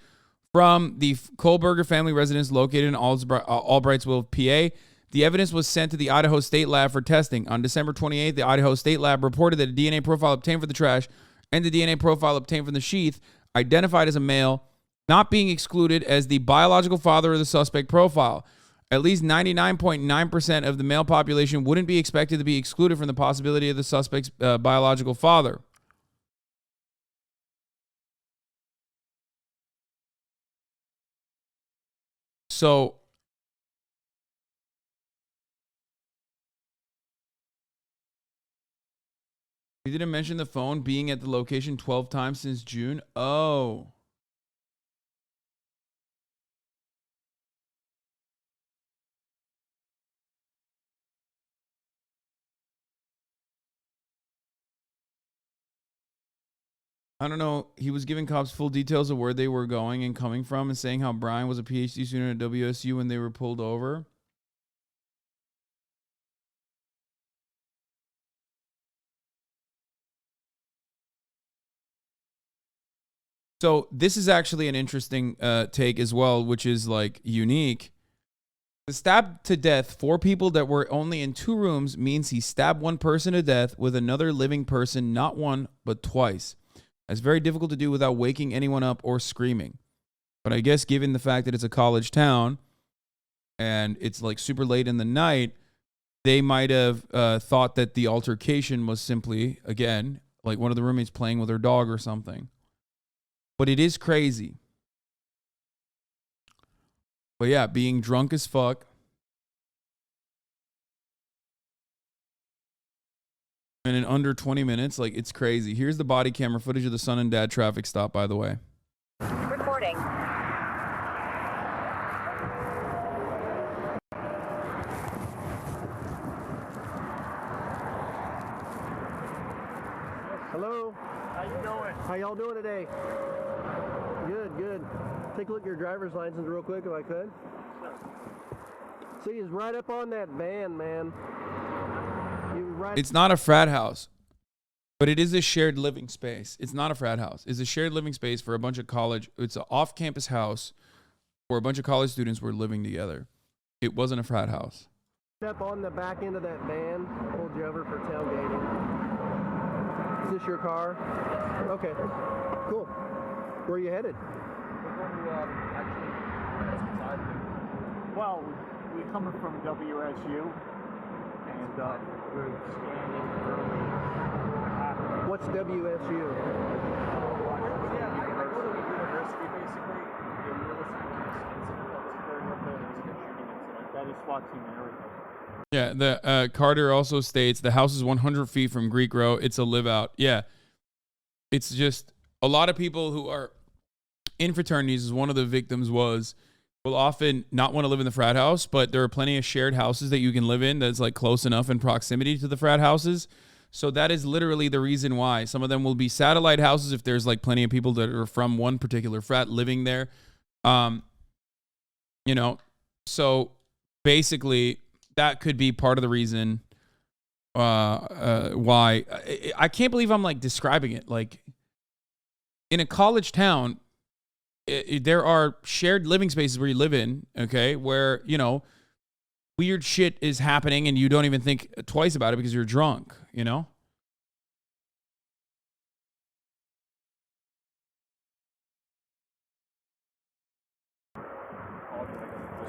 from the Kohlberger family residence located in Albrightsville, PA. The evidence was sent to the Idaho State Lab for testing. On December 28th, the Idaho State Lab reported that a DNA profile obtained for the trash and the DNA profile obtained from the sheath identified as a male, not being excluded as the biological father of the suspect profile. At least 99.9% of the male population wouldn't be expected to be excluded from the possibility of the suspect's biological father. So, he didn't mention the phone being at the location 12 times since June. Oh. I don't know. He was giving cops full details of where they were going and coming from and saying how Brian was a PhD student at WSU when they were pulled over. So this is actually an interesting take as well, which is like unique. The stab to death 4 people that were only in 2 rooms means he stabbed one person to death with another living person, not one, but twice. It's very difficult to do without waking anyone up or screaming. But I guess given the fact that it's a college town and it's like super late in the night, they might have thought that the altercation was simply, again, like one of the roommates playing with her dog or something. But it is crazy. But yeah, being drunk as fuck. And in under 20 minutes, like, it's crazy. Here's the body camera footage of the son and dad traffic stop, by the way. Recording. Hello. How you doing? How y'all doing today? Good, good. Take a look at your driver's license real quick if I could. See, he's right up on that van, man. It's not a frat house, but it is a shared living space. It's not a frat house. It's a shared living space for a bunch of college. It's an off-campus house where a bunch of college students were living together. It wasn't a frat house. Up on the back end of that van, pulled you over for tailgating. Is this your car? Okay, cool. Where are you headed? Well, we're coming from WSU, and we're standing early. What's WSU? Yeah, I go to university basically. In real estate, that is SWAT team and everything. Yeah, the Carter also states the house is 100 feet from Greek Row. It's a live out. Yeah, it's just a lot of people who are in fraternities, as one of the victims was, will often not want to live in the frat house, but there are plenty of shared houses that you can live in that's like close enough in proximity to the frat houses. So that is literally the reason why. Some of them will be satellite houses if there's like plenty of people that are from one particular frat living there. You know, so basically that could be part of the reason why. I can't believe I'm like describing it. Like in a college town, there are shared living spaces where you live in, okay, where, you know, weird shit is happening and you don't even think twice about it because you're drunk, you know?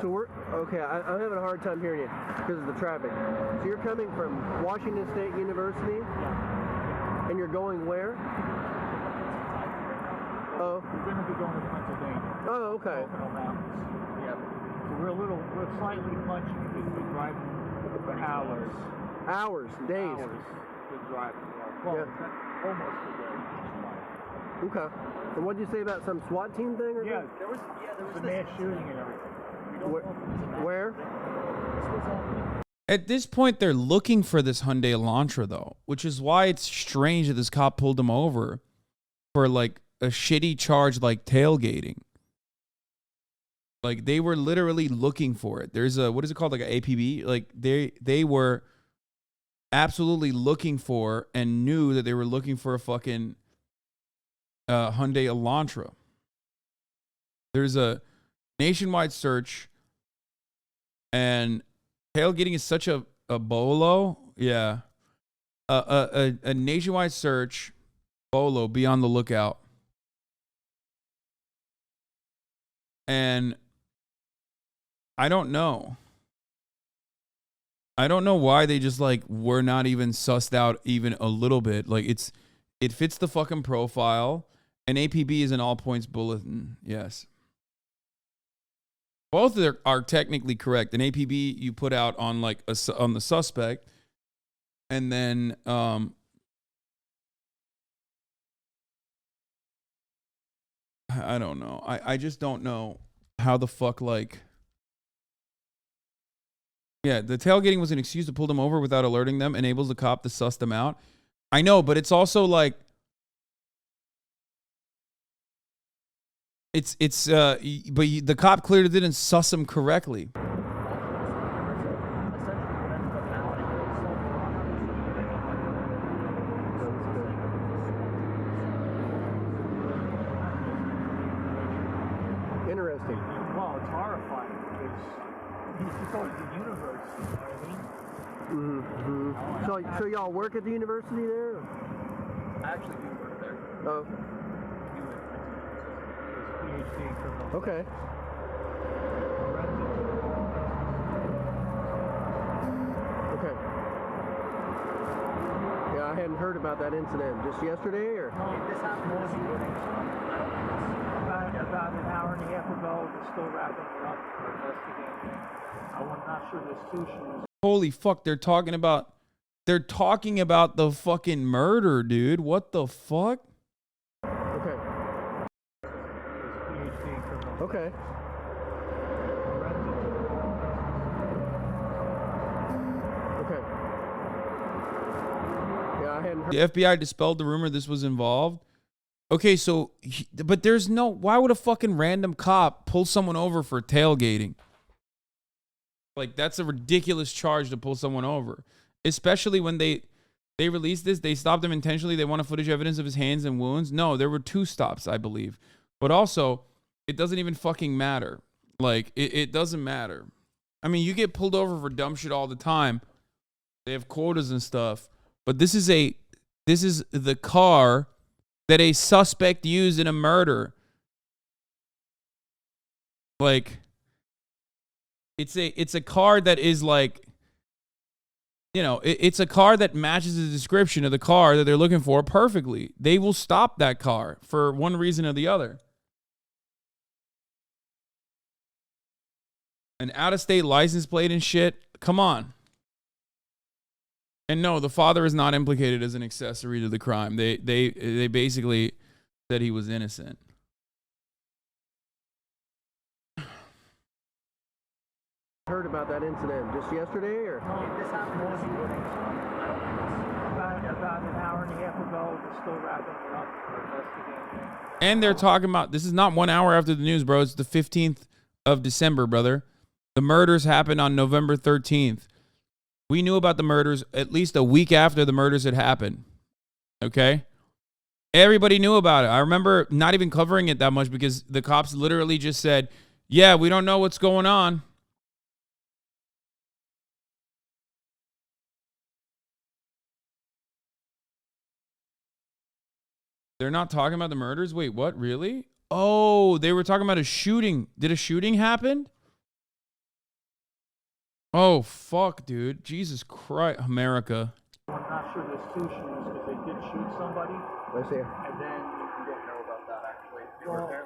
So I'm having a hard time hearing you because of the traffic. So you're coming from Washington State University? Yeah. And you're going where? Oh. We're going to be going to Pennsylvania. Oh, okay. Yeah. So we're slightly punchy because we're driving for hours. Hours, days. Hours to drive. Well, almost a day. Okay. And what did you say about some SWAT team thing? Or Yeah, there was a mass shooting and everything. Where? At this point, they're looking for this Hyundai Elantra, though, which is why it's strange that this cop pulled him over for like a shitty charge like tailgating. Like they were literally looking for it. There's a, what is it called? Like an APB? Like they were absolutely looking for and knew that they were looking for a fucking Hyundai Elantra. There's a nationwide search and tailgating is such a bolo. Yeah. A nationwide search, bolo, be on the lookout. And I don't know. I don't know why they just like were not even sussed out even a little bit. Like it fits the fucking profile. And APB is an all points bulletin. Yes. Both of them are technically correct. An APB you put out on like on the suspect, and then I don't know. I just don't know how the fuck like. Yeah, the tailgating was an excuse to pull them over without alerting them, enables the cop to suss them out. I know, but it's also like but the cop clearly didn't suss them correctly. Interesting. Well, it's horrifying because he's going to university, you know what I mean? So y'all work at the university there? I actually do work there. Oh. He Okay. Okay. Yeah, I hadn't heard about that incident. Just yesterday, or? This happened this morning. About an hour and a half ago. We're still wrapping it up for investigating. I'm not sure there's two shoes. Holy fuck, they're talking about the fucking murder, dude. What the fuck? Okay. Okay. Okay. Yeah, I hadn't heard. The FBI dispelled the rumor this was involved. Okay, so, but there's no, why would a fucking random cop pull someone over for tailgating? Like, that's a ridiculous charge to pull someone over. Especially when they released this, they stopped him intentionally. They wanted footage evidence of his hands and wounds. No, there were 2 stops, I believe. But also, it doesn't even fucking matter. Like, it doesn't matter. I mean, you get pulled over for dumb shit all the time. They have quotas and stuff. But this is the car that a suspect used in a murder. Like, it's a car that is like, you know, it's a car that matches the description of the car that they're looking for perfectly. They will stop that car for one reason or the other. An out-of-state license plate and shit. Come on. And no, the father is not implicated as an accessory to the crime. They basically said he was innocent. Heard about that incident just yesterday, or? This happened this morning. About an hour and a half ago. We're still wrapping it up for investigating. And they're talking about, this is not 1 hour after the news, bro. It's the 15th of December, brother. The murders happened on November 13th. We knew about the murders at least a week after the murders had happened. Okay? Everybody knew about it. I remember not even covering it that much because the cops literally just said, yeah, we don't know what's going on. They're not talking about the murders? Wait, what? Really? Oh, they were talking about a shooting. Did a shooting happen? Oh, fuck, dude. Jesus Christ. America. I'm not sure there's 2 shoes because they did shoot somebody. Let's see. And then you don't know about that actually. They were there,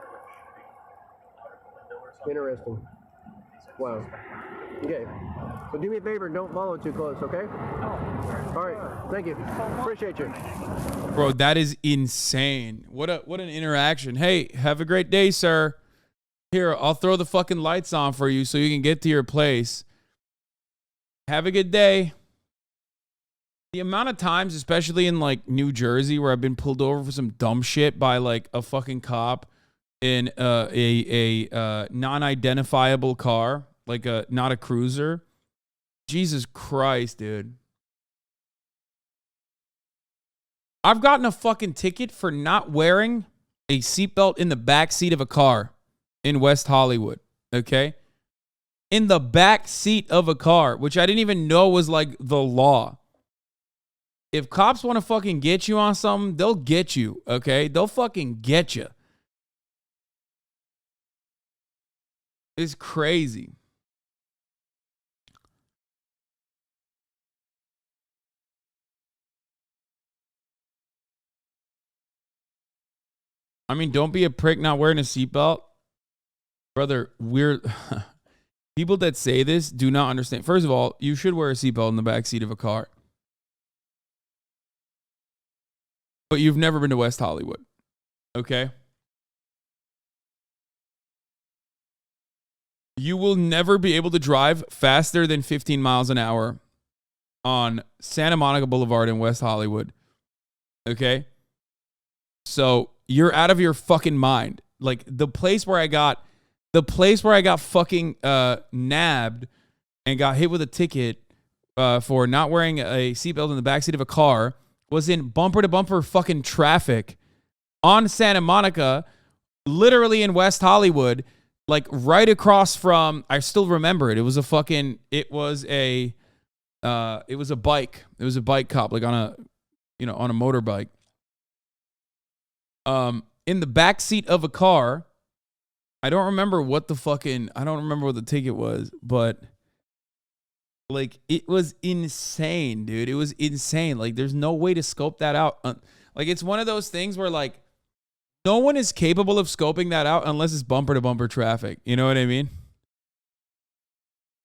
they were shooting. Interesting. Wow. Okay. So do me a favor, don't follow too close, okay? All right. Thank you. Appreciate you. Bro, that is insane. What an interaction. Hey, have a great day, sir. Here, I'll throw the fucking lights on for you so you can get to your place. Have a good day. The amount of times, especially in like New Jersey, where I've been pulled over for some dumb shit by like a fucking cop in a non-identifiable car, like not a cruiser. Jesus Christ, dude. I've gotten a fucking ticket for not wearing a seatbelt in the back seat of a car in West Hollywood. Okay? In the back seat of a car, which I didn't even know was like the law. If cops want to fucking get you on something, they'll get you, okay? They'll fucking get you. It's crazy. I mean, don't be a prick not wearing a seatbelt. Brother, people that say this do not understand. First of all, you should wear a seatbelt in the back seat of a car. But you've never been to West Hollywood. Okay? You will never be able to drive faster than 15 miles an hour on Santa Monica Boulevard in West Hollywood. Okay? So you're out of your fucking mind. Like the place where I got fucking nabbed and got hit with a ticket for not wearing a seatbelt in the backseat of a car was in bumper to bumper fucking traffic on Santa Monica, literally in West Hollywood, like right across from, I still remember it. It was a bike. It was a bike cop, like on a motorbike. In the back seat of a car I don't remember what the ticket was, but like it was insane, dude. It was insane. Like there's no way to scope that out. Like it's one of those things where like no one is capable of scoping that out unless it's bumper to bumper traffic. You know what I mean?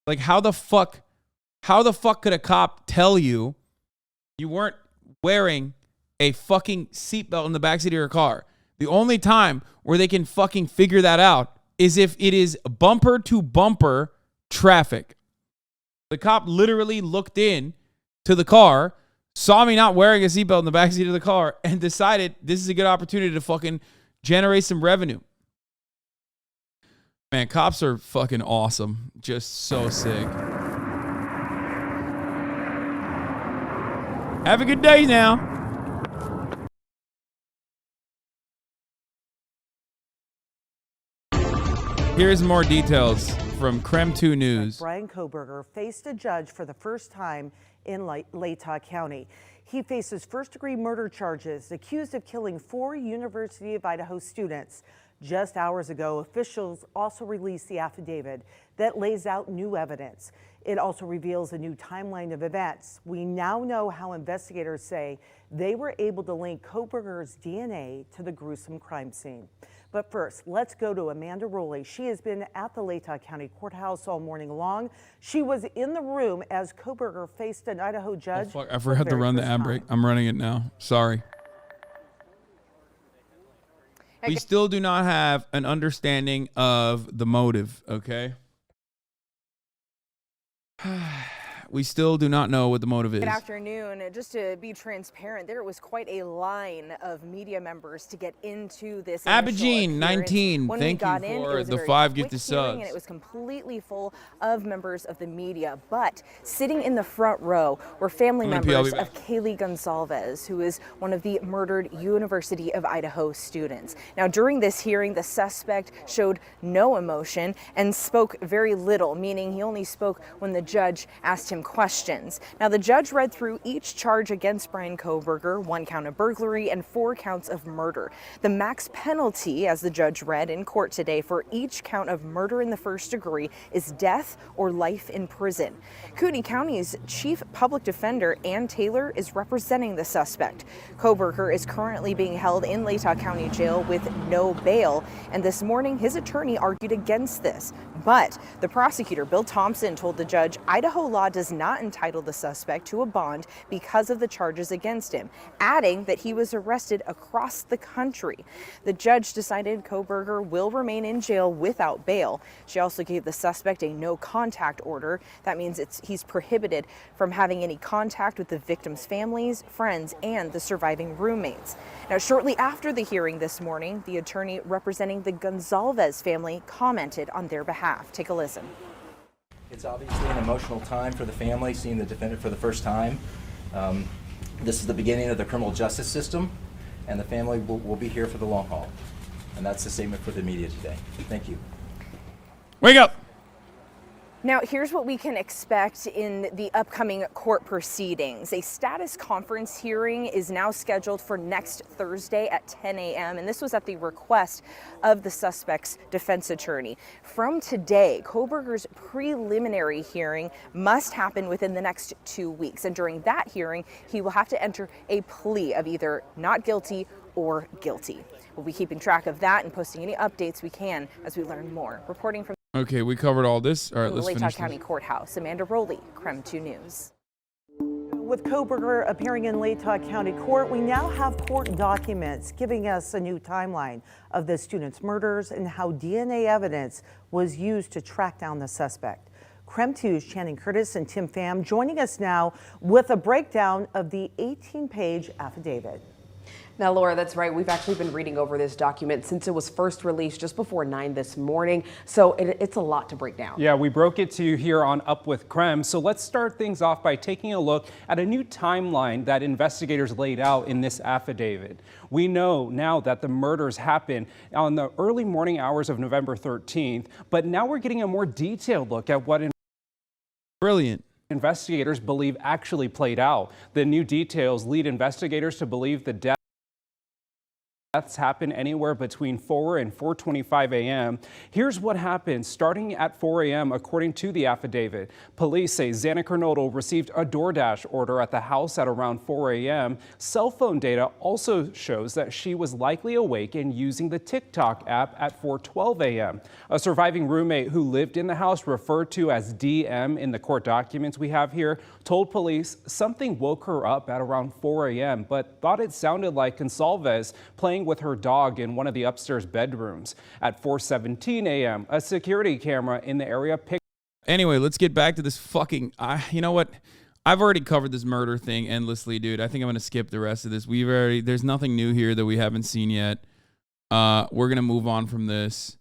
Like how the fuck could a cop tell you weren't wearing a fucking seatbelt in the backseat of your car? The only time where they can fucking figure that out is if it is bumper to bumper traffic. The cop literally looked in to the car, saw me not wearing a seatbelt in the backseat of the car, and decided this is a good opportunity to fucking generate some revenue. Man, cops are fucking awesome. Just so sick. Have a good day now. Here's more details from Creme 2 News. Bryan Kohberger faced a judge for the first time in Latah County. He faces first-degree murder charges, accused of killing 4 University of Idaho students. Just hours ago, officials also released the affidavit that lays out new evidence. It also reveals a new timeline of events. We now know how investigators say they were able to link Kohberger's DNA to the gruesome crime scene. But first, let's go to Amanda Rowley. She has been at the Latah County Courthouse all morning long. She was in the room as Kohberger faced an Idaho judge. Oh, fuck. I forgot to run the ad break. I'm running it now. Sorry. We still do not have an understanding of the motive, okay? We still do not know what the motive is. Good afternoon. Just to be transparent, there was quite a line of media members to get into this. Abigene 19, thank you for the 5 gifted subs. And it was completely full of members of the media, but sitting in the front row were family members of Kaylee Gonsalves, who is one of the murdered University of Idaho students. Now, during this hearing, the suspect showed no emotion and spoke very little, meaning he only spoke when the judge asked him questions. Now, the judge read through each charge against Bryan Kohberger, 1 count of burglary and 4 counts of murder. The max penalty, as the judge read in court today, for each count of murder in the first degree is death or life in prison. Kootenai County's chief public defender, Ann Taylor, is representing the suspect. Kohberger is currently being held in Latah County Jail with no bail, and this morning his attorney argued against this. But the prosecutor, Bill Thompson, told the judge Idaho law does not entitle the suspect to a bond because of the charges against him, adding that he was arrested across the country. The judge decided Kohberger will remain in jail without bail. She also gave the suspect a no contact order. That means he's prohibited from having any contact with the victims' families, friends, and the surviving roommates. Now, shortly after the hearing this morning, the attorney representing the Gonsalves family commented on their behalf. Take a listen. It's obviously an emotional time for the family, seeing the defendant for the first time. This is the beginning of the criminal justice system, and the family will be here for the long haul. And that's the statement for the media today. Thank you. Wake up! Now, here's what we can expect in the upcoming court proceedings. A status conference hearing is now scheduled for next Thursday at 10 a.m., and this was at the request of the suspect's defense attorney. From today, Kohberger's preliminary hearing must happen within the next 2 weeks, and during that hearing, he will have to enter a plea of either not guilty or guilty. We'll be keeping track of that and posting any updates we can as we learn more. Reporting from Okay, we covered all this. All right, let's finish Latah County Courthouse, Amanda Rowley, Creme 2 News. With Kohberger appearing in Latah County Court, we now have court documents giving us a new timeline of the students' murders and how DNA evidence was used to track down the suspect. Creme 2's Channing Curtis and Tim Pham joining us now with a breakdown of the 18-page affidavit. Now, Laura, that's right. We've actually been reading over this document since it was first released just before 9 this morning. So it's a lot to break down. Yeah, we broke it to you here on Up with Creme. So let's start things off by taking a look at a new timeline that investigators laid out in this affidavit. We know now that the murders happened on the early morning hours of November 13th, but now we're getting a more detailed look at what investigators believe actually played out. The new details lead investigators to believe the death Deaths happen anywhere between 4 and 4:25 a.m. Here's what happened starting at 4 a.m. according to the affidavit. Police say Xana Kernodle received a DoorDash order at the house at around 4 a.m. Cell phone data also shows that she was likely awake and using the TikTok app at 4:12 a.m. A surviving roommate who lived in the house, referred to as DM in the court documents we have here, told police something woke her up at around 4 a.m. but thought it sounded like Gonsalves playing with her dog in one of the upstairs bedrooms. At 4:17 a.m., a security camera in the area picked. Anyway, let's get back to this fucking. You know what? I've already covered this murder thing endlessly, dude. I think I'm gonna skip the rest of this. There's nothing new here that we haven't seen yet. We're gonna move on from this.